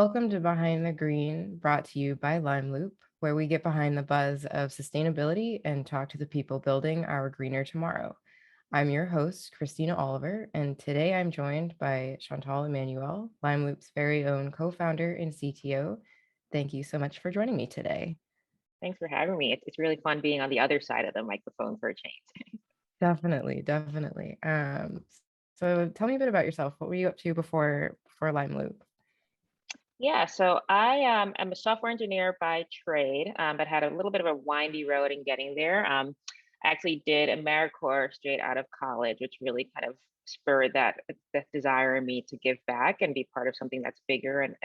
Welcome to Behind the Green, brought to you by LimeLoop, where we get behind the buzz of sustainability and talk to the people building our greener tomorrow. I'm your host, Christina Oliver, and today I'm joined by Chantal Emmanuel, LimeLoop's very own co-founder and CTO. Thank you so much for joining me today. Thanks for having me. It's really fun being on the other side of the microphone for a change. Definitely. So tell me a bit about yourself. What were you up to before LimeLoop? Yeah, so I am a software engineer by trade, but had a little bit of a windy road in getting there. I actually did AmeriCorps straight out of college, which really kind of spurred that desire in me to give back and be part of something that's bigger and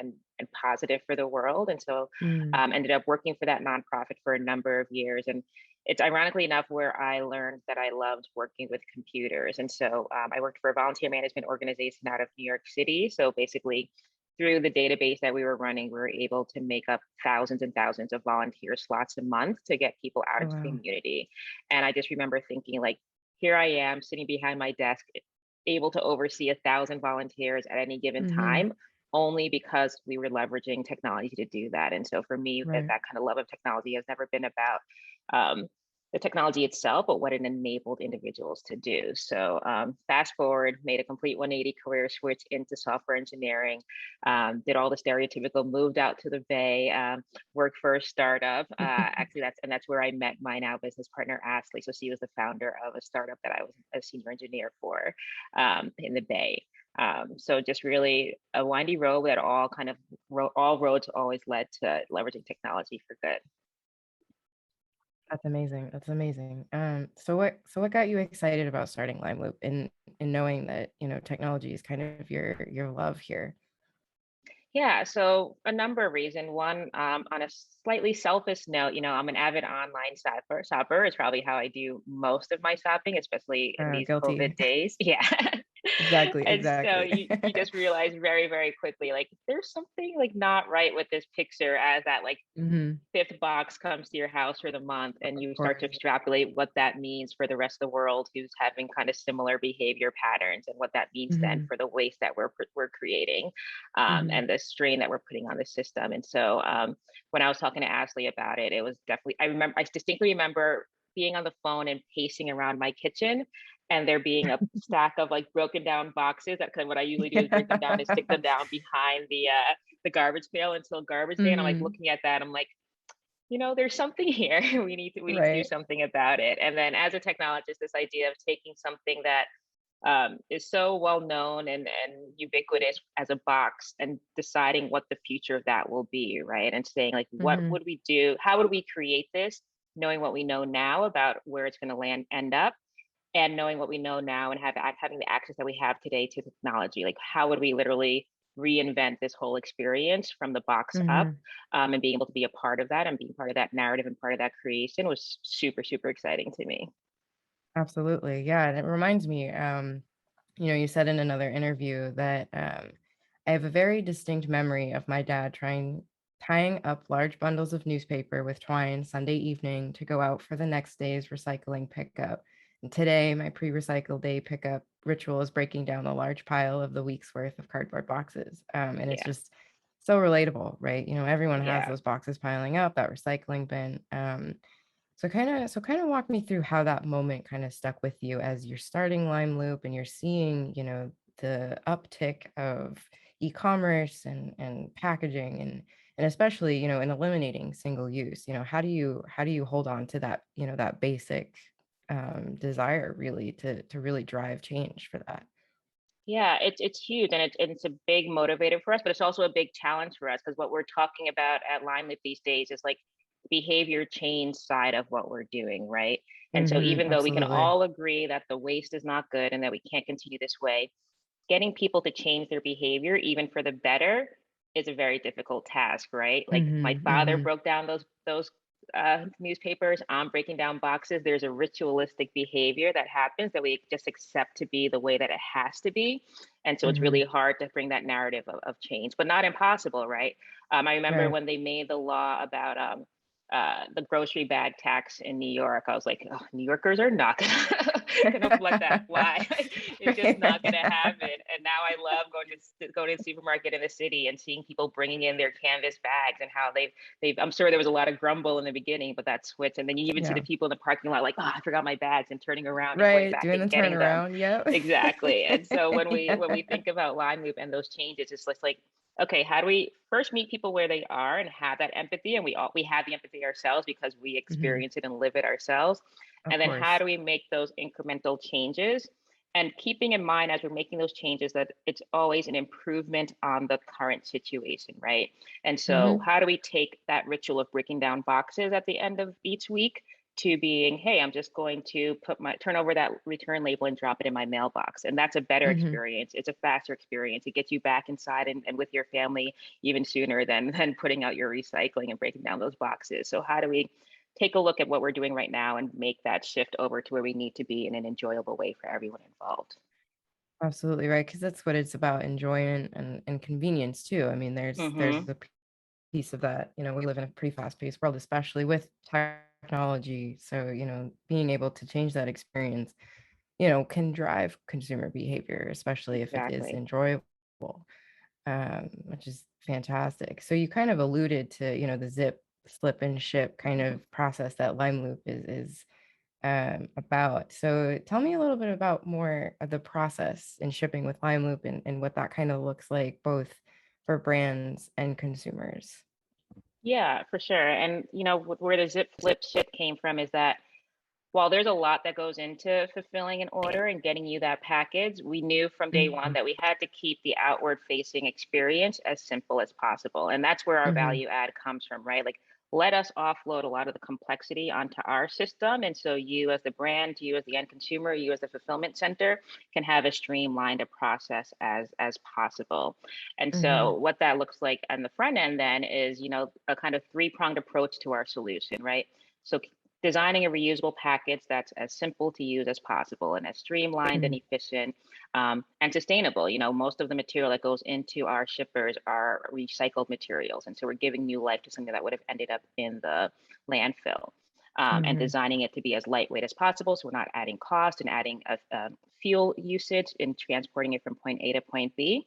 positive for the world. And so Mm. ended up working for that nonprofit for a number of years. And it's ironically enough where I learned that I loved working with computers. And so I worked for a volunteer management organization out of New York City. So basically, through the database that we were running, we were able to make up thousands and thousands of volunteer slots a month to get people out Oh, into the wow. community. And I just remember thinking, like, here I am sitting behind my desk, able to oversee 1,000 volunteers at any given Hmm. time, only because we were leveraging technology to do that. And so for me, that Right. kind of love of technology has never been about um, the technology itself, but what it enabled individuals to do. So fast forward, made a complete 180 career switch into software engineering, did all the stereotypical, moved out to the Bay, worked for a startup. Actually, that's where I met my now business partner, Ashley. So she was the founder of a startup that I was a senior engineer for in the Bay. So just really a windy road that all kind of all roads always led to leveraging technology for good. That's amazing. That's amazing. So what got you excited about starting LimeLoop and knowing that, technology is kind of your love here? Yeah, so a number of reasons. One, on a slightly selfish note, I'm an avid online shopper. It's probably how I do most of my shopping, especially in these Guilty. COVID days. Yeah. Exactly, And so exactly. you just realize very, very quickly, like there's something like not right with this picture as that like Hmm. fifth box comes to your house for the month and Of you start to course. extrapolate what that means for the rest of the world who's having kind of similar behavior patterns and what that means then Hmm. for the waste that we're creating Hmm. and the strain that we're putting on the system. And so when I was talking to Ashley about it, it was definitely, I distinctly remember being on the phone and pacing around my kitchen and there being a stack of like broken down boxes that what I usually do is break them down and stick them down behind the garbage pail until garbage day. And I'm like Hmm. looking at that, I'm like, there's something here. We need to do Right. something about it. And then as a technologist, this idea of taking something that is so well known and ubiquitous as a box and deciding what the future of that will be, right? And saying like, what Hmm. would we do? How would we create this? Knowing what we know now about where it's going to end up, and knowing what we know now and having the access that we have today to technology, like how would we literally reinvent this whole experience from the box up, Hmm. and being able to be a part of that and being part of that narrative and part of that creation was super, super exciting to me. Absolutely. Yeah. And it reminds me, you said in another interview that I have a very distinct memory of my dad tying up large bundles of newspaper with twine Sunday evening to go out for the next day's recycling pickup. And today, my pre-recycle day pickup ritual is breaking down a large pile of the week's worth of cardboard boxes. And it's Yeah. just so relatable, right? Everyone has Yeah. those boxes piling up, that recycling bin. So kind of walk me through how that moment kind of stuck with you as you're starting LimeLoop and you're seeing, the uptick of e-commerce and packaging and especially, in eliminating single use. How do you hold on to that, that basic desire really to really drive change for that? Yeah, it's huge and it's a big motivator for us, but it's also a big challenge for us because what we're talking about at LimeLoop these days is like behavior change side of what we're doing, right? And so Hmm. even though we can Absolutely. all agree that the waste is not good and that we can't continue this way, getting people to change their behavior, even for the better, is a very difficult task, right? Like my Hmm. father Hmm. broke down those newspapers. I'm breaking down boxes. There's a ritualistic behavior that happens that we just accept to be the way that it has to be, and so it's Hmm. really hard to bring that narrative of change, but not impossible, right? I remember Right. when they made the law about the grocery bag tax in New York. I was like, oh, New Yorkers are not gonna let that fly. It's just not gonna happen. And now I love going to the supermarket in the city and seeing people bringing in their canvas bags and how they've. I'm sure there was a lot of grumble in the beginning, but that switched. And then you even see the Yeah. people in the parking lot like, oh, I forgot my bags, and turning around and going Right, back doing the and getting them. turnaround, yep. Exactly. And so when we Yeah. think about LimeLoop and those changes, it's just like, okay, how do we first meet people where they are and have that empathy? And we have the empathy ourselves because we Mhm, experience it and live it ourselves. of And then how course. do we make those incremental changes? And keeping in mind as we're making those changes that it's always an improvement on the current situation, right? And so Mhm, how do we take that ritual of breaking down boxes at the end of each week to being, hey, I'm just going to turn over that return label and drop it in my mailbox. And that's a better mhm. experience. It's a faster experience. It gets you back inside and with your family even sooner than putting out your recycling and breaking down those boxes. So how do we take a look at what we're doing right now and make that shift over to where we need to be in an enjoyable way for everyone involved? Absolutely right, because that's what it's about, enjoyment and convenience too. I mean, there's Mm-hmm. the piece of that, we live in a pretty fast-paced world, especially with technology, so, being able to change that experience, can drive consumer behavior, especially if it is Exactly. enjoyable, which is fantastic. So you kind of alluded to, the zip, slip, and ship kind of process that LimeLoop is about. So tell me a little bit about more of the process in shipping with LimeLoop and what that kind of looks like, both for brands and consumers. Yeah, for sure. And where the zip flip ship came from is that while there's a lot that goes into fulfilling an order and getting you that package, we knew from day one Mhm, that we had to keep the outward facing experience as simple as possible. And that's where our mhm, value add comes from, right? Like, let us offload a lot of the complexity onto our system. And so you as the brand, you as the end consumer, you as the fulfillment center can have as streamlined a process as possible. And so mhm, what that looks like on the front end then is, a kind of three-pronged approach to our solution, right? So designing a reusable package that's as simple to use as possible and as streamlined and mhm, efficient, and sustainable. Most of the material that goes into our shippers are recycled materials. And so we're giving new life to something that would have ended up in the landfill. And mhm, designing it to be as lightweight as possible. So we're not adding cost and adding a fuel usage in transporting it from point A to point B.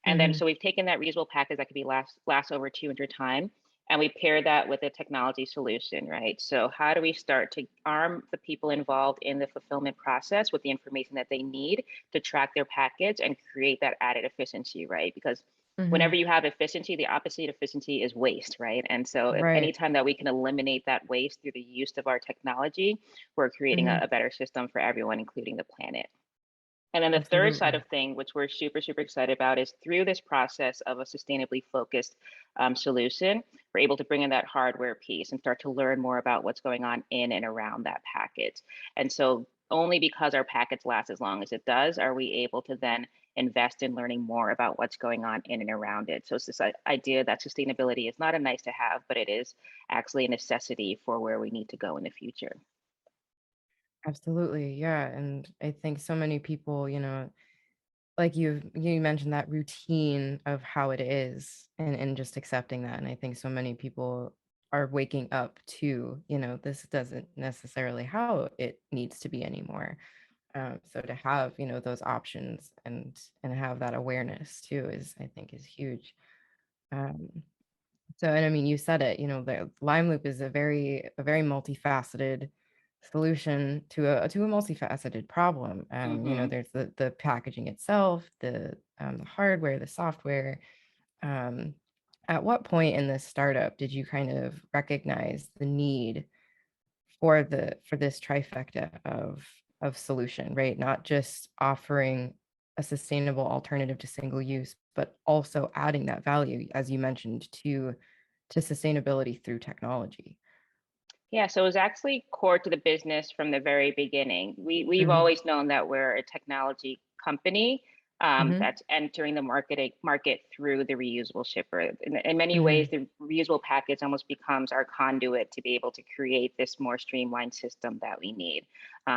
And then mhm, so we've taken that reusable package that could be last over 200 times and we pair that with a technology solution, right? So how do we start to arm the people involved in the fulfillment process with the information that they need to track their package and create that added efficiency, right? Because whenever mhm. you have efficiency, the opposite of efficiency is waste, right? And so if Right. anytime that we can eliminate that waste through the use of our technology, we're creating a Mhm. better system for everyone, including the planet. And then the third side Absolutely. of thing, which we're super, super excited about, is through this process of a sustainably focused solution, we're able to bring in that hardware piece and start to learn more about what's going on in and around that package. And so, only because our package lasts as long as it does, are we able to then invest in learning more about what's going on in and around it. So, it's this idea that sustainability is not a nice to have, but it is actually a necessity for where we need to go in the future. Absolutely. Yeah. And I think so many people, like you mentioned that routine of how it is and just accepting that. And I think so many people are waking up to, this doesn't necessarily how it needs to be anymore. So to have, those options and have that awareness too is I think is huge. Um, So, and I mean, you said it, the Lime Loop is a very multifaceted solution to a multifaceted problem. Mm-hmm. There's the packaging itself, the hardware, the software. Um, at what point in this startup did you kind of recognize the need for this trifecta of solution, right? Not just offering a sustainable alternative to single use, but also adding that value, as you mentioned, to sustainability through technology. Yeah, so it was actually core to the business from the very beginning. We've Mhm, always known that we're a technology company mhm, that's entering the market through the reusable shipper. In many ways, mhm, the reusable package almost becomes our conduit to be able to create this more streamlined system that we need.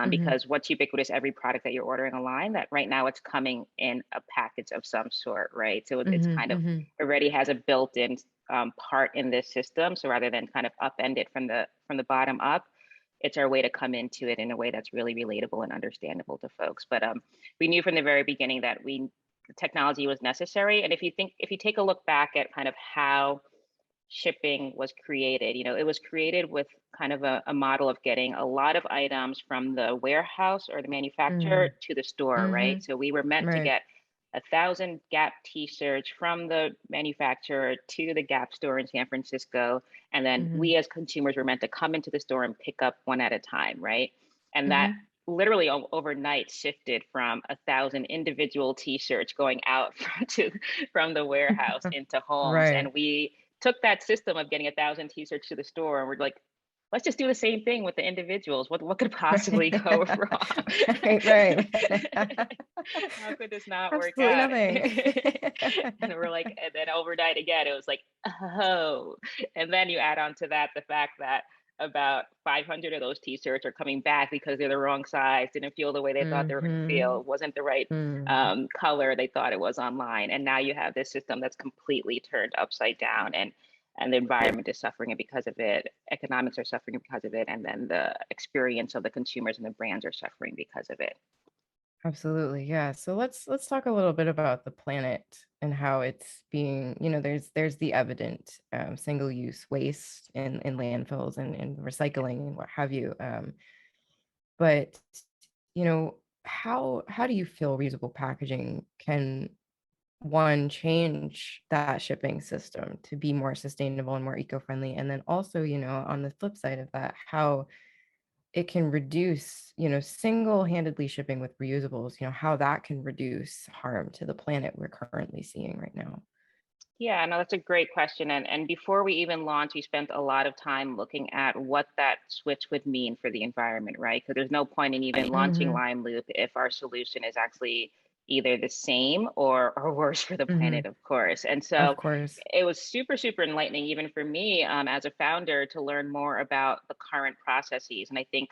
mhm, Because what's ubiquitous, every product that you're ordering online, that right now it's coming in a package of some sort, right? So it's mhm, kind of mhm, already has a built-in part in this system. So rather than kind of upend it from the bottom up, it's our way to come into it in a way that's really relatable and understandable to folks. But we knew from the very beginning that the technology was necessary. And if you take a look back at kind of how shipping was created, it was created with kind of a model of getting a lot of items from the warehouse or the manufacturer Mm, to the store, right? mm-hmm. So we were meant to Right. get 1,000 Gap t-shirts from the manufacturer to the Gap store in San Francisco. And then Mm-hmm. we as consumers were meant to come into the store and pick up one at a time, right? And that Mm-hmm. literally overnight shifted from 1,000 individual t-shirts going out from the warehouse into homes. Right. And we took that system of getting 1,000 t-shirts to the store and we're like, let's just do the same thing with the individuals. What could possibly go wrong? Right. Right. How could this not work Absolutely out? nothing. And we're like, and then overnight again, it was like, oh. And then you add on to that the fact that about 500 of those t-shirts are coming back because they're the wrong size, didn't feel the way they thought they were going to Mm-hmm. feel, wasn't the right Mm-hmm. color they thought it was online. And now you have this system that's completely turned upside down, and the environment is suffering because of it, economics are suffering because of it, and then the experience of the consumers and the brands are suffering because of it. Absolutely. Yeah. So let's talk a little bit about the planet and how it's being, there's the evident single-use waste in landfills and recycling and what have you. But how do you feel reusable packaging can one change that shipping system to be more sustainable and more eco-friendly? And then also, on the flip side of that, how it can reduce, single-handedly shipping with reusables, how that can reduce harm to the planet we're currently seeing right now. Yeah, no, that's a great question. And before we even launched, we spent a lot of time looking at what that switch would mean for the environment, right? Because there's no point in even launching Hmm. LimeLoop if our solution is actually either the same or worse for the Hmm. planet, of course. And Of so course. it was super, super enlightening, even for me as a founder, to learn more about the current processes. And I think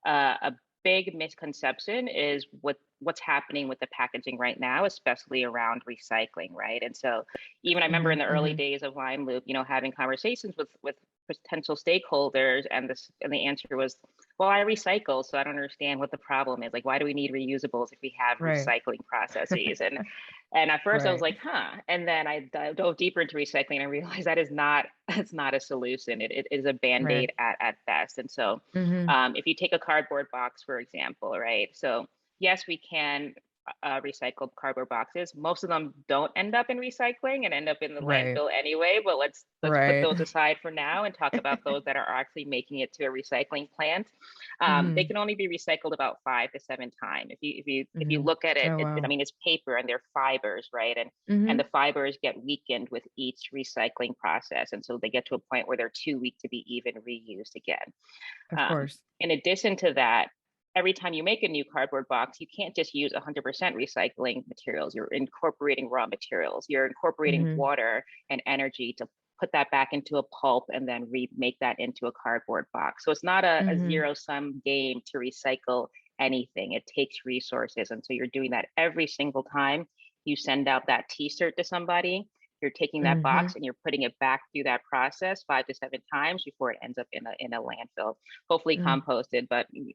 a big misconception is what's happening with the packaging right now, especially around recycling, right? And so even I remember Hmm. in the early Hmm. days of LimeLoop, having conversations with potential stakeholders, and the answer was, well, I recycle, so I don't understand what the problem is. Like, why do we need reusables if we have Right. recycling processes? And at first I was Right. like, huh. And then I dove deeper into recycling and realized that is not it's not a solution. It is a Right. band-aid at best. And so Hmm. if you take a cardboard box, for example, right? So yes, we can recycled cardboard boxes. Most of them don't end up in recycling and end up in the Right. landfill anyway. But let's put Right. those aside for now and talk about those that are actually making it to a recycling plant. They Hmm. can only be recycled about 5 to 7 times. If you Hmm. look at it, Oh, I wow. mean, it's paper and they're fibers, right? And the Hmm. fibers get weakened with each recycling process, and so they get to a point where they're too weak to be even reused again. Of course. In addition to that, every time you make a new cardboard box, you can't just use 100% recycling materials. You're incorporating raw materials. You're incorporating Hmm. water and energy to put that back into a pulp and then remake that into a cardboard box. So it's not a Hmm. zero sum game to recycle anything. It takes resources. And so you're doing that every single time you send out that t-shirt to somebody. You're taking that Hmm. box and you're putting it back through that process 5 to 7 times before it ends up in a landfill, hopefully Mm. composted, but we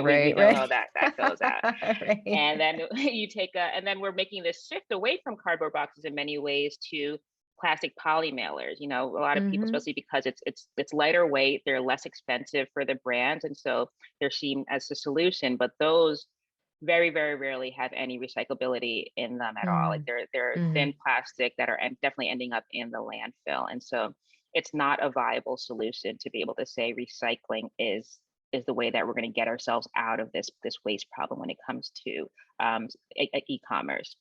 Right. know Right. how that goes out. Right. And then and then we're making this shift away from cardboard boxes in many ways to plastic poly mailers. A lot of people, Hmm. especially because it's lighter weight, they're less expensive for the brands, and so they're seen as a solution. But those very, very rarely have any recyclability in them at all. Like Mm. they're thin Mhm. plastic that are definitely ending up in the landfill, and so it's not a viable solution to be able to say recycling is the way that we're going to get ourselves out of this waste problem when it comes to e-commerce.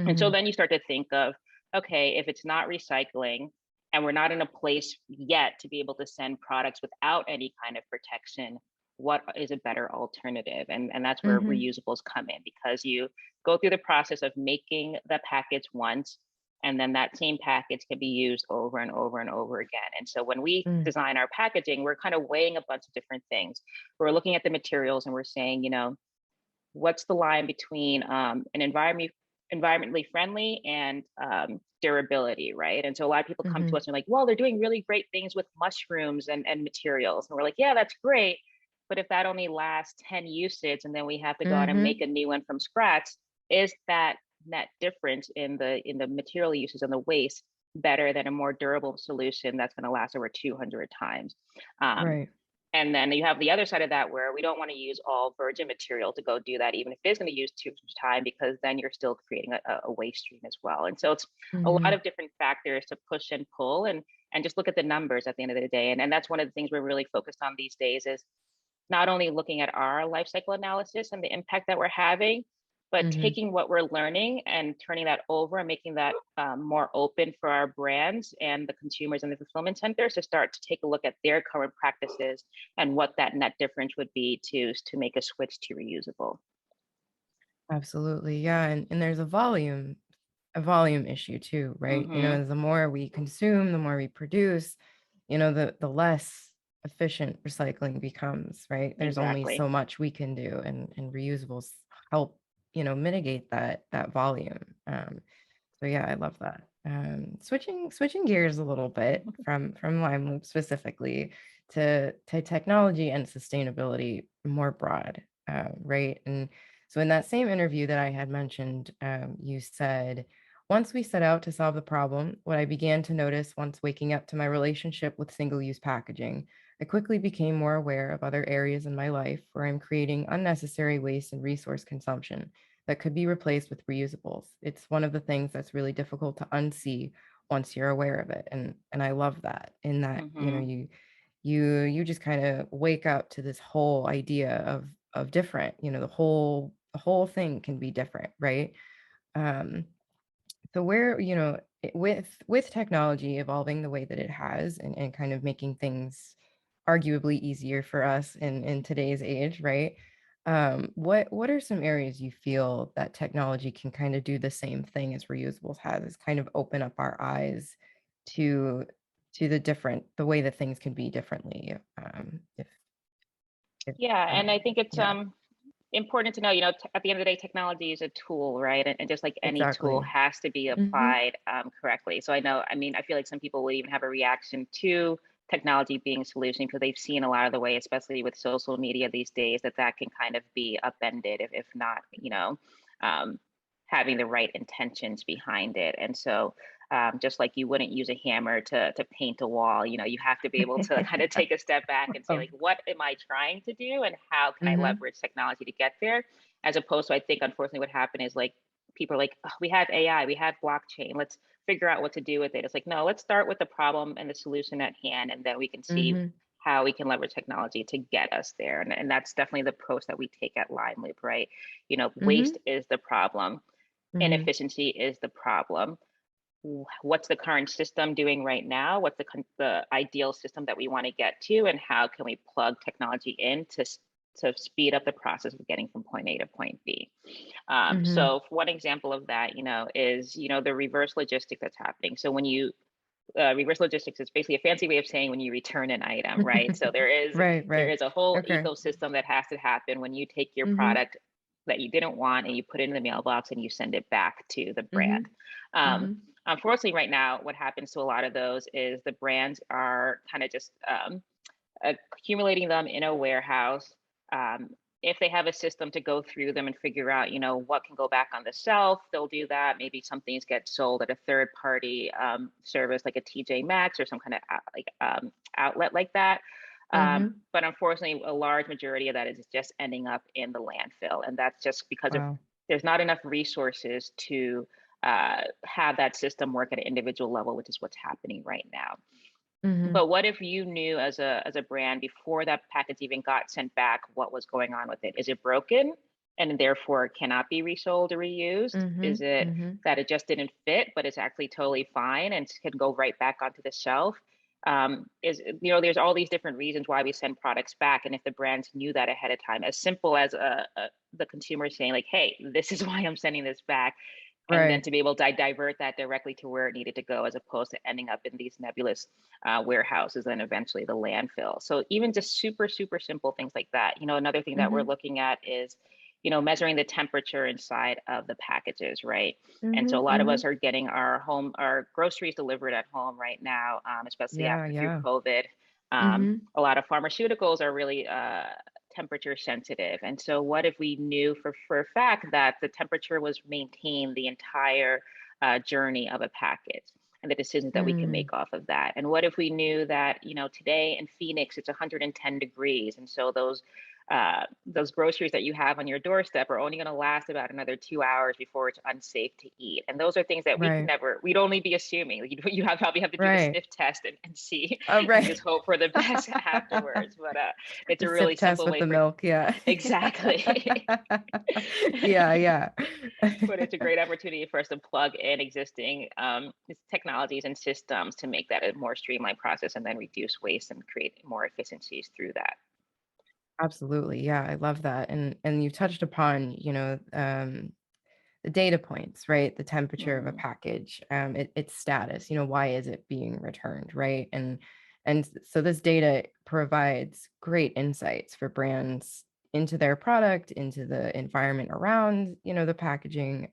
And so Mhm. then you start to think of, okay, if it's not recycling and we're not in a place yet to be able to send products without any kind of protection, what is a better alternative? And that's where Mhm. reusables come in, because you go through the process of making the package once, and then that same package can be used over and over and over again. And so when we Mm. design our packaging, we're kind of weighing a bunch of different things. We're looking at the materials and we're saying, what's the line between an environmentally friendly and durability, right? And so a lot of people come to Mhm. us and like, well, they're doing really great things with mushrooms and materials. And we're like, yeah, that's great. But if that only lasts 10 usage and then we have to go out and make Mhm. a new one from scratch, is that net difference in the material uses and the waste better than a more durable solution that's going to last over 200 times? Um, Right. and then you have the other side of that where we don't want to use all virgin material to go do that, even if it is going to use too much time, because then you're still creating a waste stream as well. And so it's a lot Mhm. of different factors to push and pull and just look at the numbers at the end of the day. And that's one of the things we're really focused on these days is not only looking at our life cycle analysis and the impact that we're having, but Mhm. taking what we're learning and turning that over and making that more open for our brands and the consumers and the fulfillment centers to start to take a look at their current practices and what that net difference would be to make a switch to reusable. Absolutely. Yeah, and there's a volume issue too, right? Hmm. The more we consume, the more we produce, the less efficient recycling becomes, right? There's only Exactly. so much we can do, and reusables help, mitigate that volume. So yeah, I love that. Switching gears a little bit from LimeLoop specifically to technology and sustainability more broad, right? And so in that same interview that I had mentioned, you said, once we set out to solve the problem, what I began to notice once waking up to my relationship with single-use packaging, I quickly became more aware of other areas in my life where I'm creating unnecessary waste and resource consumption that could be replaced with reusables. It's one of the things that's really difficult to unsee once you're aware of it. And I love that in that, Hmm. you just kind of wake up to this whole idea of different, the whole thing can be different, right? Um, so where, with technology evolving the way that it has and kind of making things arguably easier for us in today's age, right? What are some areas you feel that technology can kind of do the same thing as reusables has, is kind of open up our eyes to the way that things can be differently, if Yeah, and I think it's yeah, important to know, at the end of the day, technology is a tool, right? And just like any tool exactly. has to be Mhm. applied correctly. So I mean, I feel like some people would even have a reaction to technology being a solution because they've seen a lot of the way, especially with social media these days, that can kind of be upended if not, um, having the right intentions behind it. And so just like you wouldn't use a hammer to paint a wall, you have to be able to kind of take a step back and say, Of like, what am I trying to do and how can I Mhm. leverage technology to get there? As opposed to, I think, unfortunately, what happened is like people are like, oh, we have AI, we have blockchain, let's figure out what to do with it. It's like, no, let's start with the problem and the solution at hand, and then we can see Mhm. how we can leverage technology to get us there. And that's definitely the approach that we take at LimeLoop, right? Waste Mhm. is the problem, Mhm. inefficiency is the problem. What's the current system doing right now? What's the ideal system that we want to get to, and how can we plug technology in to speed up the process of getting from point A to point B? Mhm. So one example of that, is the reverse logistics that's happening. So when you reverse logistics is basically a fancy way of saying when you return an item, right? So there is Right, there right. is a whole Okay. ecosystem that has to happen when you take your Mhm. product that you didn't want and you put it in the mailbox and you send it back to the brand. Mhm. Um, Mhm. Unfortunately, right now, what happens to a lot of those is the brands are kind of just accumulating them in a warehouse. Um, if they have a system to go through them and figure out, what can go back on the shelf, they'll do that. Maybe some things get sold at a third party service like a TJ Maxx or some kind of outlet like that. Mhm. But unfortunately, a large majority of that is just ending up in the landfill. And that's just because of Wow. there's not enough resources to have that system work at an individual level, which is what's happening right now. Mhm. But what if you knew as a brand before that package even got sent back what was going on with it? Is it broken and therefore cannot be resold or reused? Is Mhm. it Mhm. that it just didn't fit, but it's actually totally fine and can go right back onto the shelf? There's all these different reasons why we send products back, and if the brands knew that ahead of time, as simple as the consumer saying like, "Hey, this is why I'm sending this back," and then Right. to be able to divert that directly to where it needed to go, as opposed to ending up in these nebulous warehouses and eventually the landfill. So even just super, super simple things like that. Another thing that we're Mhm. looking at is, measuring the temperature inside of the packages, right? And so a Mhm, lot of us mhm. are getting our groceries delivered at home right now, especially Yeah, after through yeah. COVID. Mhm. A lot of pharmaceuticals are really temperature sensitive. And so what if we knew for a fact that the temperature was maintained the entire journey of a package, and the decisions that we can Mm. make off of that? And what if we knew that, today in Phoenix, it's 110 degrees. And so those groceries that you have on your doorstep are only going to last about another 2 hours before it's unsafe to eat. And those are things that Right, we'd only be assuming. Like, probably have to do the right. sniff test and see, Oh, and just right. hope for the best afterwards. But it's The a really sip test simple with way the for milk, yeah. exactly. Yeah, yeah. But it's a great opportunity for us to plug in existing technologies and systems to make that a more streamlined process, and then reduce waste and create more efficiencies through that. Absolutely, yeah, I love that, and you touched upon, the data points, right? The temperature of a Mm, package, its status, why is it being returned, right? So this data provides great insights for brands into their product, into the environment around, the packaging.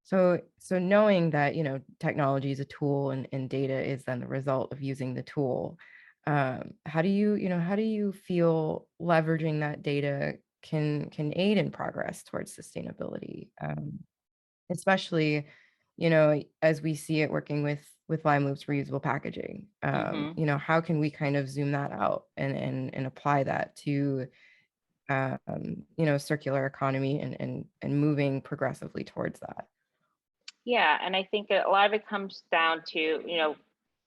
So knowing that, technology is a tool and data is then the result of using the tool, how do you feel leveraging that data can aid in progress towards sustainability? Especially, as we see it working with LimeLoop's reusable packaging. hmm How can we kind of zoom that out and apply that to circular economy and moving progressively towards that? Yeah, and I think a lot of it comes down to,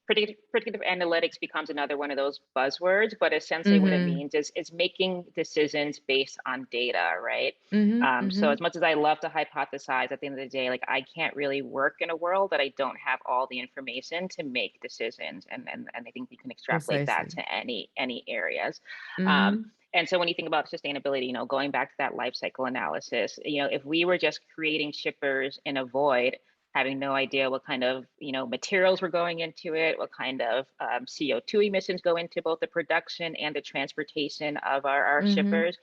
predictive analytics becomes another one of those buzzwords, but essentially what it Mhm. means is making decisions based on data, right? Mhm. So as Mhm. much as I love to hypothesize, at the end of the day, like, I can't really work in a world that I don't have all the information to make decisions, and I think you can extrapolate that Precisely. to any areas. Um, Mhm. and so when you think about sustainability, going back to that life cycle analysis, if we were just creating shippers in a void, having no idea what kind of materials were going into it, what kind of CO2 emissions go into both the production and the transportation of our Mhm. shippers,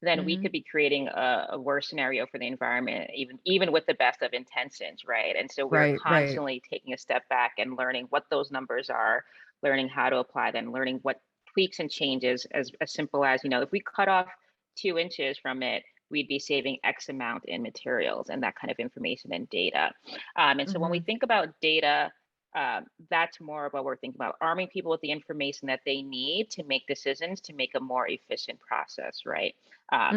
then we could Mhm. be creating a worse scenario for the environment, even with the best of intentions, right? And so we're Right, right. constantly taking a step back and learning what those numbers are, learning how to apply them, learning what tweaks and changes, as simple as, if we cut off 2 inches from it, we'd be saving X amount in materials and that kind of information and data. And so when we Mhm. think about data, that's more about what we're thinking about arming people with the information that they need to make decisions to make a more efficient process, right?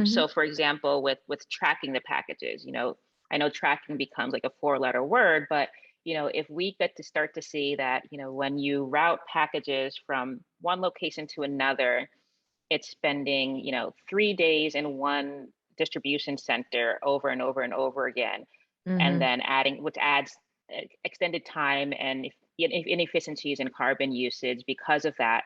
So, Mhm. for example, with tracking the packages, I know tracking becomes like a four-letter word, but if we get to start to see that, when you route packages from one location to another, it's spending 3 days in one distribution center over and over and over again, and Mhm. then which adds extended time and inefficiencies in carbon usage because of that,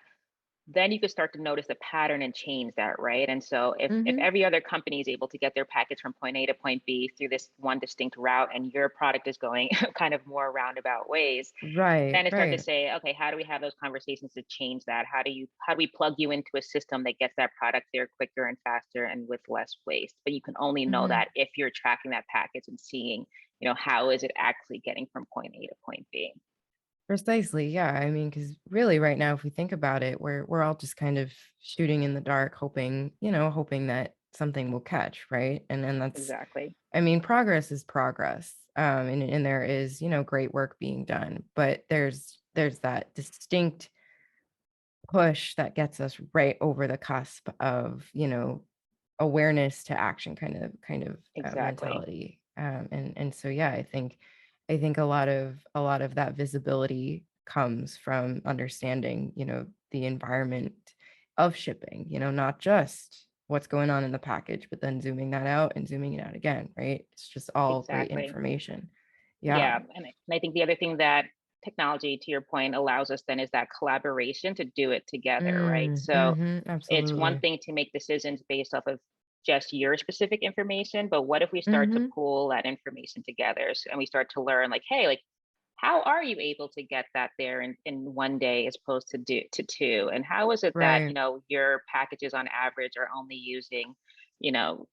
then you could start to notice the pattern and change that, right? And so if Mhm. every other company is able to get their package from point A to point B through this one distinct route, and your product is going kind of more roundabout ways, Right, then it start to right. say, okay, how do we have those conversations to change that? How do we plug you into a system that gets that product there quicker and faster and with less waste? But you can only know Mhm. that if you're tracking that package and seeing, how is it actually getting from point A to point B? Precisely, yeah, I mean, because really right now, if we think about it, we're all just kind of shooting in the dark, hoping that something will catch, right? And that's Exactly. I mean, progress is progress, and there is, great work being done, but there's that distinct push that gets us right over the cusp of, awareness to action kind of Exactly. mentality. And so yeah, I think a lot of that visibility comes from understanding, the environment of shipping, not just what's going on in the package, but then zooming that out and zooming it out again, right? It's just all great Exactly. information. Yeah. Yeah. And I think the other thing that technology, to your point, allows us then is that collaboration to do it together, right? So Mhm, it's one absolutely. thing to make decisions based off of just your specific information, but what if we start to Mhm. pool that information together, and we start to learn, like, hey, like, how are you able to get that there in one day as opposed to two? And how is it that, Right. your packages on average are only using, you know,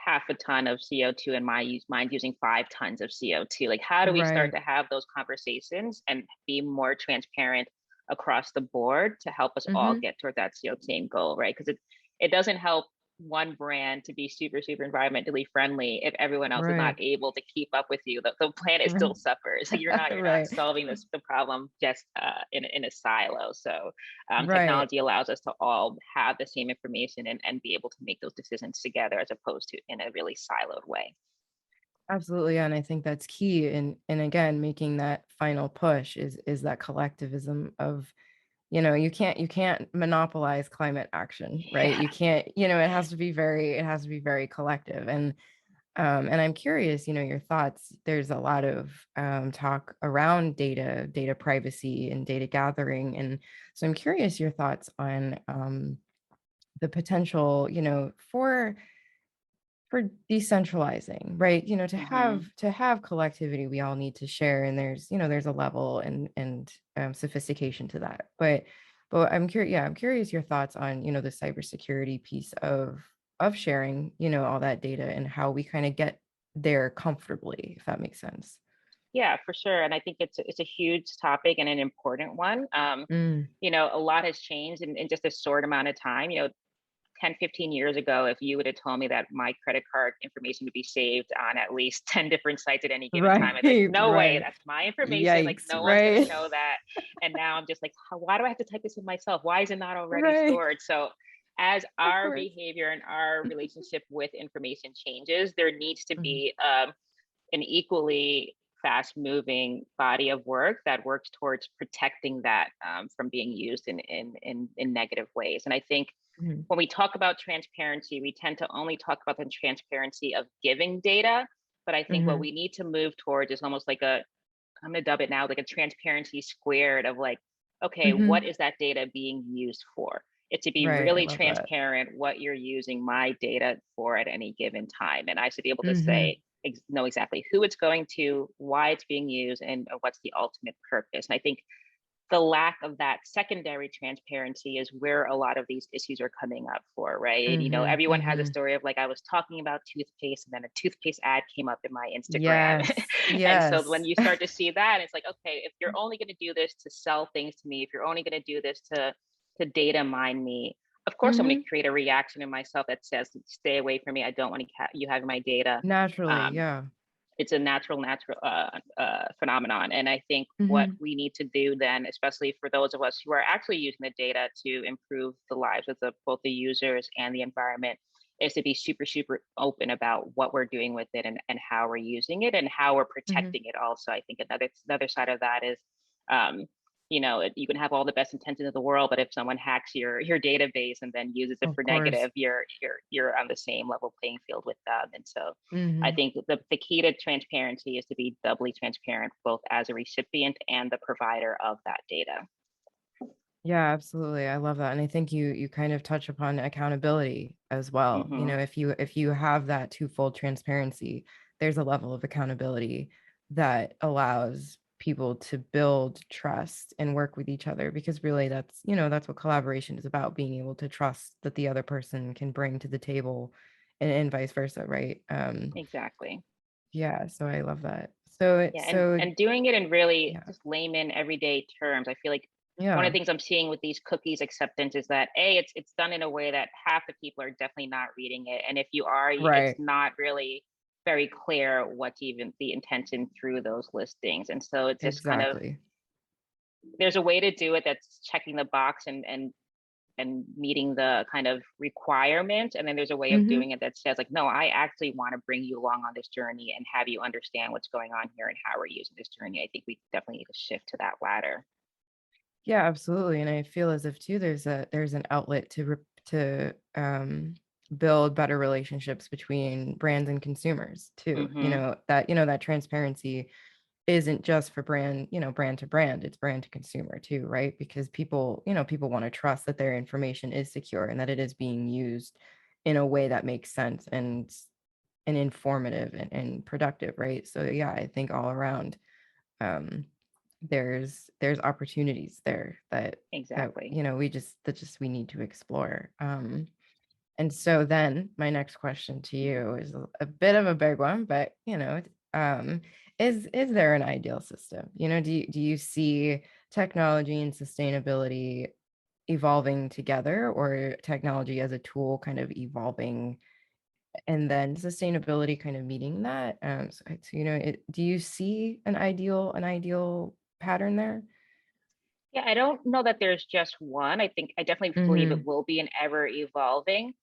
half a ton of CO2 and mine's using 5 tons of CO2. Like, how do we start Right. to have those conversations and be more transparent across the board to help us all Mhm. get toward that CO2 goal, right? Because it doesn't help one brand to be super, super environmentally friendly if everyone else is not Right. able to keep up with you. The planet still Right. suffers. You're not Right. solving the problem just in a silo. So Right. technology allows us to all have the same information and be able to make those decisions together as opposed to in a really siloed way. Absolutely, and I think that's key, and again, making that final push is that collectivism of, you can't monopolize climate action, right? Yeah. You can't, it has to be very collective, and I'm curious, your thoughts. There's a lot of talk around data privacy and data gathering, and so I'm curious your thoughts on the potential, for decentralizing, right? To Hmm. have collectivity, we all need to share, and there's a level and sophistication to that. But I'm curious your thoughts on, the cybersecurity piece of sharing, all that data and how we kind of get there comfortably, if that makes sense. Yeah, for sure. And I think it's a huge topic and an important one. Mm, A lot has changed in just a short amount of time. 10, 15 years ago, if you would have told me that my credit card information would be saved on at least 10 different sites at any given time, I'd be like, right, no way, right. that's my information. Like, Yikes, no one's going to right, know that. And now I'm just like, why do I have to type this in myself? Why is it not already right. stored? So, as Of our course. behavior and our relationship with information changes, there needs to Mhm. be an equally fast moving body of work that works towards protecting that from being used in negative ways. And I think Mhm. when we talk about transparency, we tend to only talk about the transparency of giving data. But I think what Mhm. we need to move towards is almost like I'm going to dub it now, like a transparency squared of like, okay, what Mhm. is that data being used for? It's to be Right, I really love that. transparent what you're using my data for at any given time. And I should be able to Mhm. say, know exactly who it's going to, why it's being used, and what's the ultimate purpose. And I think the lack of that secondary transparency is where a lot of these issues are coming up for, right? Mhm. Everyone has a Mhm. story of like, I was talking about toothpaste and then a toothpaste ad came up in my Instagram. Yes. And so when Yes. you start to see that, it's like, okay, if you're only going to do this to sell things to me, if you're only going to do this to data mine me, of course I'm going to Mhm. create a reaction in myself that says, stay away from me. I don't want you having my data. Naturally, Um, yeah. it's a natural phenomenon. And I think what Mhm. we need to do then, especially for those of us who are actually using the data to improve the lives of both the users and the environment, is to be super, super open about what we're doing with it and how we're using it and how we're Mhm. protecting it. Also, I think another side of that is um, you can have all the best intentions of the world, but if someone hacks your database and then uses it Of for course. negative, you're on the same level playing field with them. And so I Mhm. think the key to transparency is to be doubly transparent, both as a recipient and the provider of that data. Yeah, absolutely. I love that. And I think you kind of touch upon accountability as well. Hmm. If you have that twofold transparency, there's a level of accountability that allows people to build trust and work with each other, because really that's what collaboration is about, being able to trust that the other person can bring to the table, and vice versa, right? Exactly. Yeah, so I love that. So Yeah, so and doing it in really yeah. just layman everyday terms. I feel like one of Yeah. the things I'm seeing with these cookies acceptance is that it's done in a way that half the people are definitely not reading it, and if you are, it's Right. not really very clear what's even the intention through those listings. And so it just kind of, Exactly. there's a way to do it that's checking the box and meeting the kind of requirement. And then there's a way of Mhm. doing it that says like, no, I actually want to bring you along on this journey and have you understand what's going on here and how we're using this journey. I think we definitely need to shift to that ladder. Yeah, absolutely, and I feel as if too there's an outlet to build better relationships between brands and consumers too. Hmm. That transparency isn't just for brand to brand, it's brand to consumer too, right? Because people want to trust that their information is secure and that it is being used in a way that makes sense and informative and productive, right? So yeah, I think all around um there's opportunities there that Exactly. we need to explore. And so then my next question to you is a bit of a big one, but um, is there an ideal system? Do you see technology and sustainability evolving together, or technology as a tool kind of evolving and then sustainability kind of meeting that? Do you see an ideal pattern there? Yeah, I don't know that there's just one. I definitely believe it Mm-hmm. will be an ever evolving.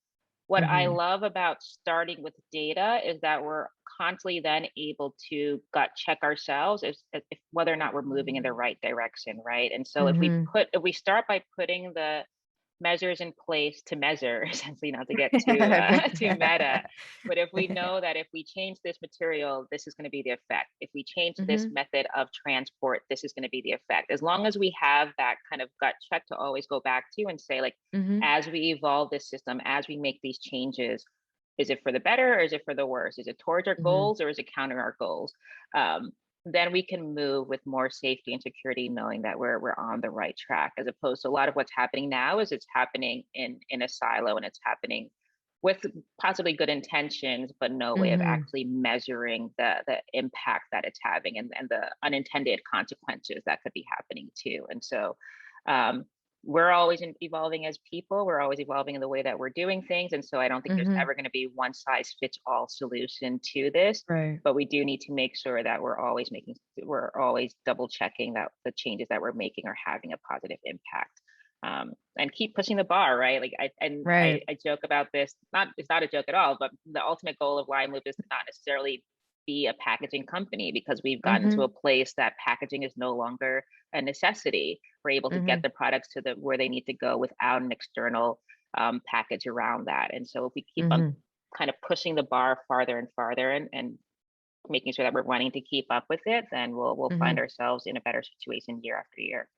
What I Mm-hmm. love about starting with data is that we're constantly then able to gut check ourselves if whether or not we're moving in the right direction, right? And so Mm-hmm. if we start by putting the measures in place to measure, essentially, not to get too too meta, but if we know that if we change this material, this is going to be the effect. If we change this Mm-hmm. method of transport, this is going to be the effect. As long as we have that kind of gut check to always go back to and say, like, Mm-hmm. as we evolve this system, as we make these changes, is it for the better or is it for the worse? Is it towards our Mm-hmm. goals or is it counter our goals? Um, then we can move with more safety and security, knowing that we're on the right track, as opposed to a lot of what's happening now is it's happening in a silo, and it's happening with possibly good intentions, but no way of Mm-hmm. actually measuring the impact that it's having, and the unintended consequences that could be happening too. And so um, we're always evolving as people. We're always evolving in the way that we're doing things. And so I don't think there's Mm-hmm. ever going to be one size fits all solution to this, Right. but we do need to make sure that we're always double checking that the changes that we're making are having a positive impact. And keep pushing the bar, right? Like Right. I joke about this, it's not a joke at all, but the ultimate goal of LimeLoop is to not necessarily be a packaging company, because we've gotten to a Mm-hmm. place that packaging is no longer a necessity. We're able to get Mm-hmm. the products to where they need to go without an external package around that. And so if we keep on Mm-hmm. kind of pushing the bar farther and farther, and making sure that we're wanting to keep up with it, then we'll find Mm-hmm. ourselves in a better situation year after year.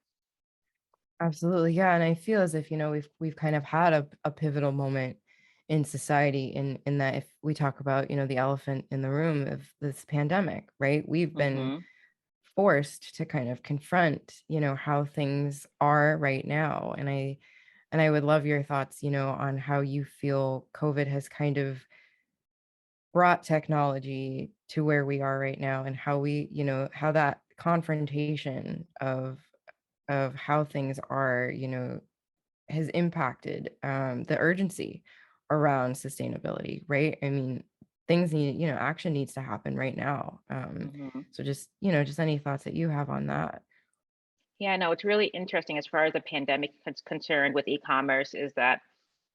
Absolutely. Yeah. And I feel as if, we've kind of had a pivotal moment in society in that if we talk about, the elephant in the room of this pandemic, right? We've been Mm-hmm. forced to kind of confront, how things are right now. And I would love your thoughts, on how you feel COVID has kind of brought technology to where we are right now, and how that confrontation of how things are, has impacted the urgency around sustainability, right? I mean, things need, action needs to happen right now. Mm-hmm. So just any thoughts that you have on that. Yeah, no, it's really interesting as far as the pandemic is concerned with e-commerce, is that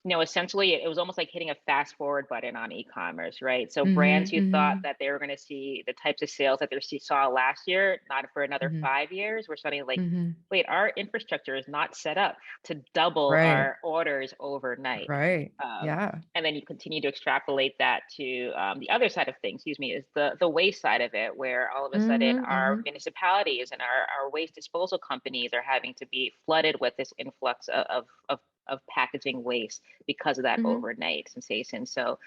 essentially it was almost like hitting a fast forward button on e-commerce, right? So brands Mhm, who thought mhm, that they were going to see the types of sales that they saw last year, not for another mhm, 5 years, we're suddenly like, mhm. wait, our infrastructure is not set up to double Right, our orders overnight. right. Um, Yeah. and then you continue to extrapolate that to the other side of things, excuse me, is the waste side of it, where all of a sudden Mhm, our mhm, municipalities and our waste disposal companies are having to be flooded with this influx of packaging waste because of that mhm, overnight sensation. So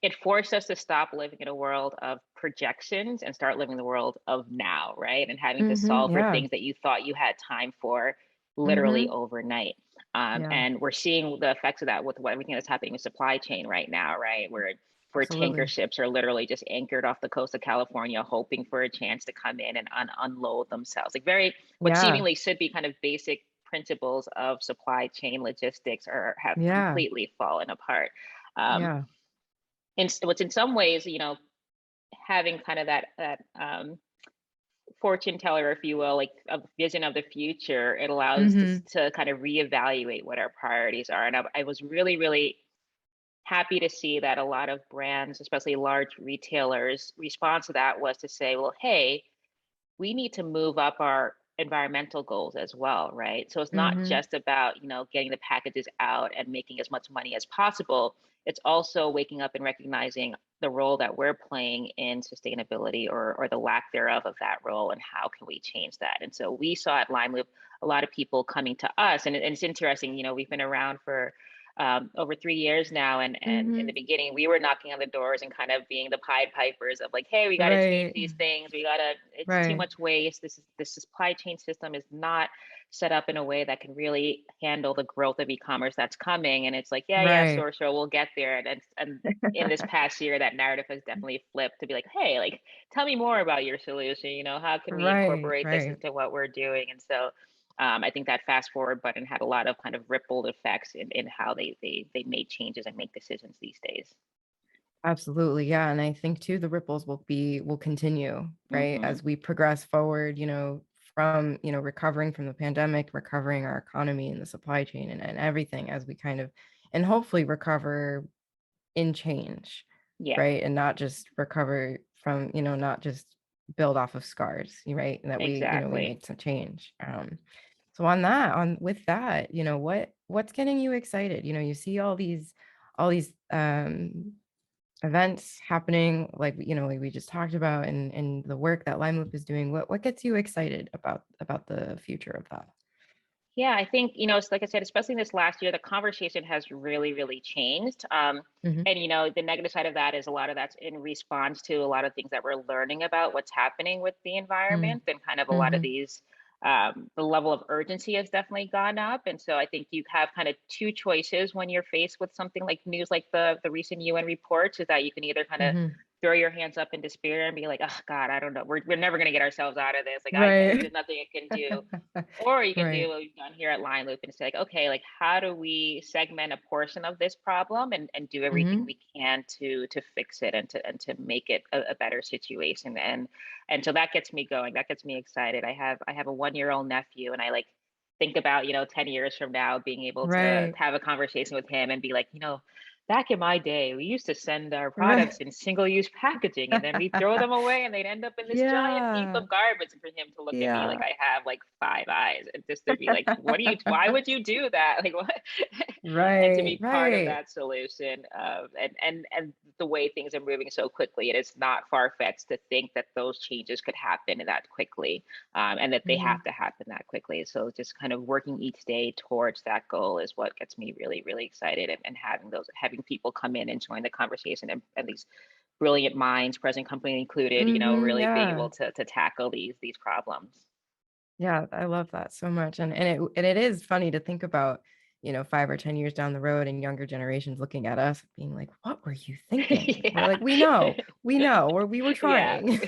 it forced us to stop living in a world of projections and start living in the world of now, right? And having to mhm. solve for Yeah. things that you thought you had time for literally Mhm. overnight. Yeah. And we're seeing the effects of that with everything that's happening with supply chain right now, right? Where tanker Absolutely. ships are literally just anchored off the coast of California, hoping for a chance to come in and unload themselves. Like what Yeah. seemingly should be kind of basic principles of supply chain logistics have Yeah. completely fallen apart. Um, Yeah. and what's in some ways, having kind of that fortune teller, if you will, like a vision of the future, it allows us Mhm. to kind of reevaluate what our priorities are. And I was really, really happy to see that a lot of brands, especially large retailers, response to that was to say, well, hey, we need to move up our environmental goals as well, right? So it's not Mhm. just about, getting the packages out and making as much money as possible. It's also waking up and recognizing the role that we're playing in sustainability, or the lack thereof of that role, and how can we change that. And so we saw at LimeLoop a lot of people coming to us, and it's interesting, we've been around for over 3 years now. And in the Mhm. beginning, we were knocking on the doors and kind of being the Pied Pipers of like, hey, we got to change Right. these things. It's too Right. much waste. This supply chain system is not set up in a way that can really handle the growth of e-commerce that's coming. And it's like, yeah, yeah, Right. sure, sure, we'll get there. And in this past year, that narrative has definitely flipped to be like, hey, like, tell me more about your solution. How can we Right, incorporate this right. into what we're doing? And so I think that fast forward button had a lot of kind of rippled effects in how they made changes and make decisions these days. Absolutely, yeah, and I think too the ripples will continue, right? Hmm. As we progress forward, from, recovering from the pandemic, recovering our economy and the supply chain and everything as we kind of and hopefully recover in change, Yeah, right? And not just recover from, not just build off of scars, right? And that we exactly. made some change. So on with that, what's getting you excited? You see all these events happening like we just talked about and the work that LimeLoop is doing. What gets you excited about the future of that? Yeah, I think, it's like I said, especially in this last year, the conversation has really, really changed. Mhm, And, the negative side of that is a lot of that's in response to a lot of things that we're learning about what's happening with the mm, environment and kind of a lot of mhm, these, the level of urgency has definitely gone up. And so I think you have kind of two choices when you're faced with something like news, like the recent UN reports, is that you can either kind of mhm. throw your hands up in despair and be like, oh God, I don't know. We're never going to get ourselves out of this. Like, Right. there's nothing I can do. Or you can do Right. what we've done here at LineLoop and say, like, okay, like how do we segment a portion of this problem and do everything Mhm. we can to fix it and to make it a better situation. And so that gets me going. That gets me excited. I have a 1-year-old nephew, and I like think about 10 years from now being able to Right. have a conversation with him and be like, back in my day, we used to send our Right. products in single-use packaging, and then we throw them away, and they'd end up in this giant heap Yeah. of garbage. And for him to look at me like Yeah. I have like 5 eyes, and just to be like, "What do you? Why would you do that? Like what?" And to Right, be part of right. that solution, and the way things are moving so quickly, it is not far-fetched to think that those changes could happen that quickly, and that they have Mhm. to happen that quickly. So just kind of working each day towards that goal is what gets me really, really excited, and having people come in and join the conversation, and these brilliant minds, present company included, Mhm, really being yeah. able to tackle these problems. Yeah, I love that so much, and it is funny to think about, 5 or 10 years down the road and younger generations looking at us being like, "What were you thinking?" We're Yeah. like, we know, we were Yeah. trying."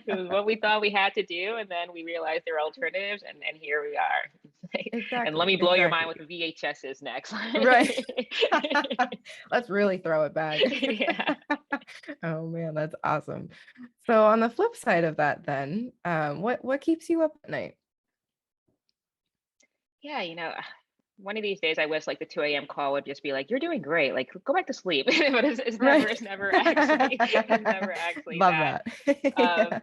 It was what we thought we had to do, and then we realized there are alternatives, and here we are. And let Exactly, me blow your mind with exactly. VHSs next. Right. Let's really throw it back. Yeah. Oh, man, that's awesome. So on the flip side of that then, what keeps you up at night? Yeah, one of these days I wish like the 2 a.m. call would just be like, "You're doing great. Like, go back to sleep." But it's never, Right. it's never actually, it's never actually Love that. that. Um,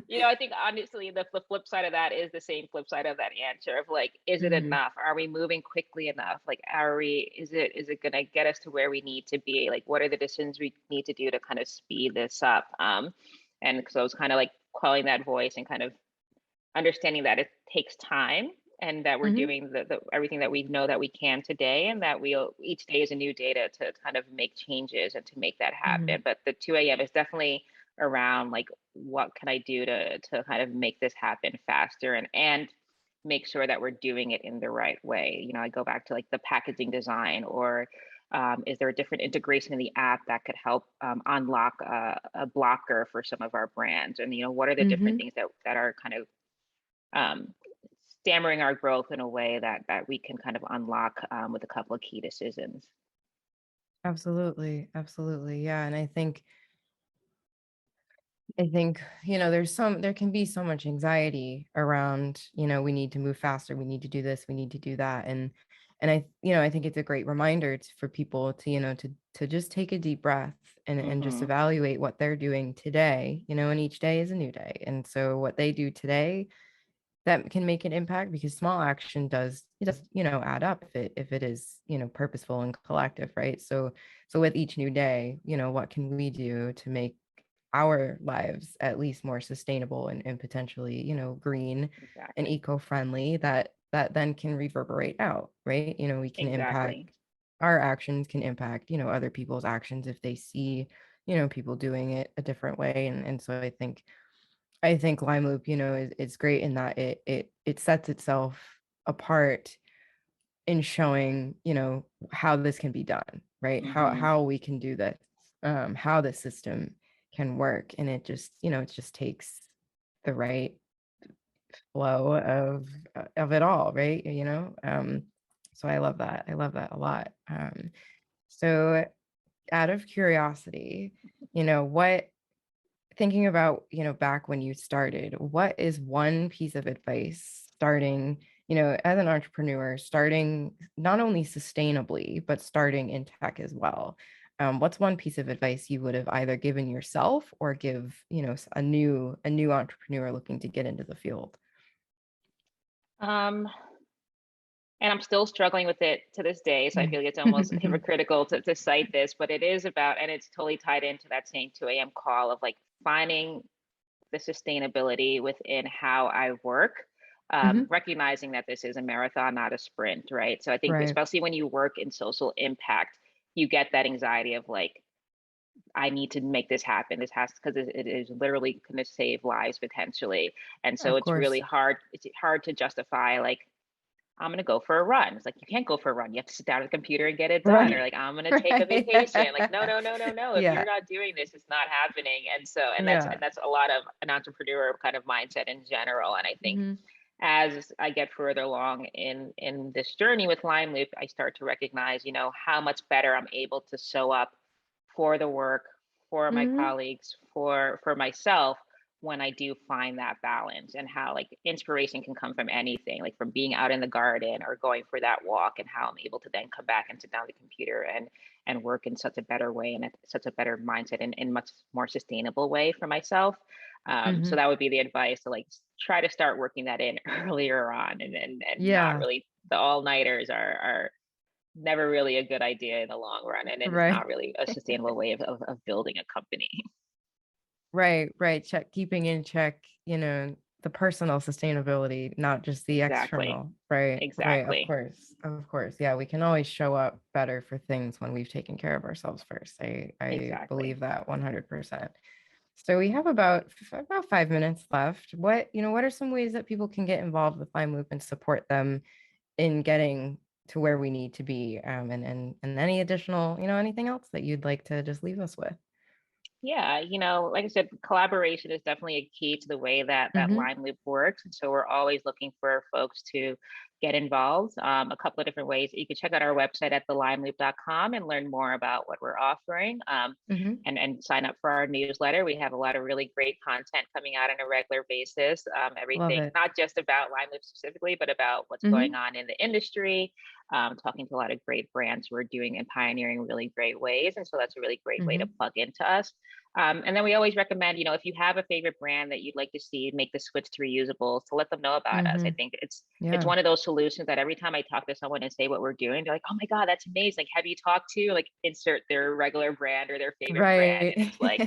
Yeah. I think honestly, the flip side of that is the same flip side of that answer of like, is it Mhm, enough? Are we moving quickly enough? Like, is it gonna get us to where we need to be? Like, what are the decisions we need to do to kind of speed this up? And so it's kind of like quelling that voice and kind of understanding that it takes time, and that we're mhm, doing the everything that we know that we can today, and that we'll each day is a new day to kind of make changes and to make that mhm, happen. But the 2 a.m. is definitely around like, what can I do to kind of make this happen faster, and make sure that we're doing it in the right way. I go back to like the packaging design, or is there a different integration in the app that could help unlock a blocker for some of our brands? And what are the different mhm. things that are kind of um, stammering our growth in a way that we can kind of unlock with a couple of key decisions. Absolutely, absolutely, yeah, and I think, there can be so much anxiety around, we need to move faster, we need to do this, we need to do that. And I think it's a great reminder for people to, to just take a deep breath and just Hmm. evaluate what they're doing today, and each day is a new day. And so what they do today that can make an impact because small action does add up if it is, purposeful and collective, right? So with each new day, what can we do to make our lives at least more sustainable and potentially, green and Exactly. eco-friendly that then can reverberate out, right? We can Exactly. impact our actions can impact, other people's actions if they see, people doing it a different way. And so I think LimeLoop, is great in that it sets itself apart in showing, how this can be done, right? Hmm. How we can do this, how the system can work. And it just takes the right flow of it all, right? So I love that. I love that a lot. So out of curiosity, what thinking about, back when you started, what is one piece of advice starting, as an entrepreneur, starting not only sustainably, but starting in tech as well? What's one piece of advice you would have either given yourself or give, a new entrepreneur looking to get into the field? Um, and I'm still struggling with it to this day. So I feel like it's almost hypocritical to cite this, but it is about, and it's totally tied into that same 2 a.m. call of like finding the sustainability within how I work, Hmm. recognizing that this is a marathon, not a sprint, right? So I think, Right. especially when you work in social impact, you get that anxiety of like, I need to make this happen. This has, because it is literally going to save lives potentially. And so Of it's really course. hard. It's hard to justify like, I'm gonna go for a run. It's like you can't go for a run. You have to sit down at the computer and get it done. Or Right. like I'm gonna take a vacation. Like no, Right. no, no, no, no. If you're Yeah. not doing this, it's not happening. And so Yeah. that's a lot of an entrepreneur kind of mindset in general. And I think Hmm. as I get further along in this journey with LimeLoop, I start to recognize, how much better I'm able to show up for the work, for my Hmm. colleagues, for myself when I do find that balance, and how like inspiration can come from anything, like from being out in the garden or going for that walk, and how I'm able to then come back and sit down at the computer and work in such a better way and such a better mindset and much more sustainable way for myself. So Hmm. that would be the advice to like try to start working that in earlier on, and not Yeah. really, the all-nighters are never really a good idea in the long run, and it's Right. not really a sustainable way of building a company. Right, right. Keeping in check, the personal sustainability, not just the Exactly. external. Right, right. Of Exactly. course. Of course. Yeah, we can always show up better for things when we've taken care of ourselves first. I Exactly. believe that 100%. So we have about 5 minutes left. What are some ways that people can get involved with LimeLoop and support them in getting to where we need to be? And any additional, anything else that you'd like to just leave us with? Yeah, like I said, collaboration is definitely a key to the way that Hmm. Line Loop works. And so we're always looking for folks to get involved. A couple of different ways. You can check out our website at thelimeloop.com and learn more about what we're offering. Hmm. And sign up for our newsletter. We have a lot of really great content coming out on a regular basis. Love Everything, it. not just about Line Loop specifically, but about what's going Hmm. on in the industry, talking to a lot of great brands who are doing and pioneering really great ways. And so that's a really great way to Hmm. plug into us. And then we always recommend, if you have a favorite brand that you'd like to see make the switch to reusable, to let them know about us. I Hmm. think it's Yeah. one of those solutions that every time I talk to someone and say what we're doing, they're like, "Oh my God, that's amazing! Like, have you talked to like insert their regular brand or their favorite brand?" And Right. it's like,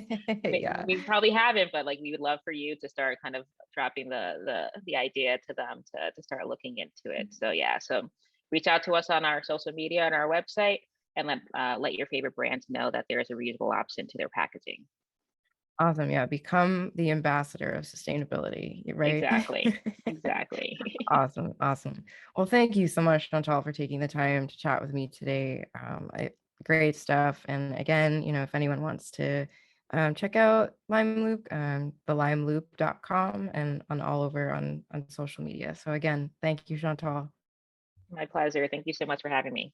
Yeah. we probably haven't, but like we would love for you to start kind of dropping the idea to them to start looking into it. So yeah, so reach out to us on our social media and our website, and let your favorite brands know that there is a reusable option to their packaging. Awesome. Yeah. Become the ambassador of sustainability, right? Exactly. Exactly. Awesome. Awesome. Well, thank you so much, Chantal, for taking the time to chat with me today. Great stuff. And again, if anyone wants to check out LimeLoop, thelimeloop.com and on all over on social media. So again, thank you, Chantal. My pleasure. Thank you so much for having me.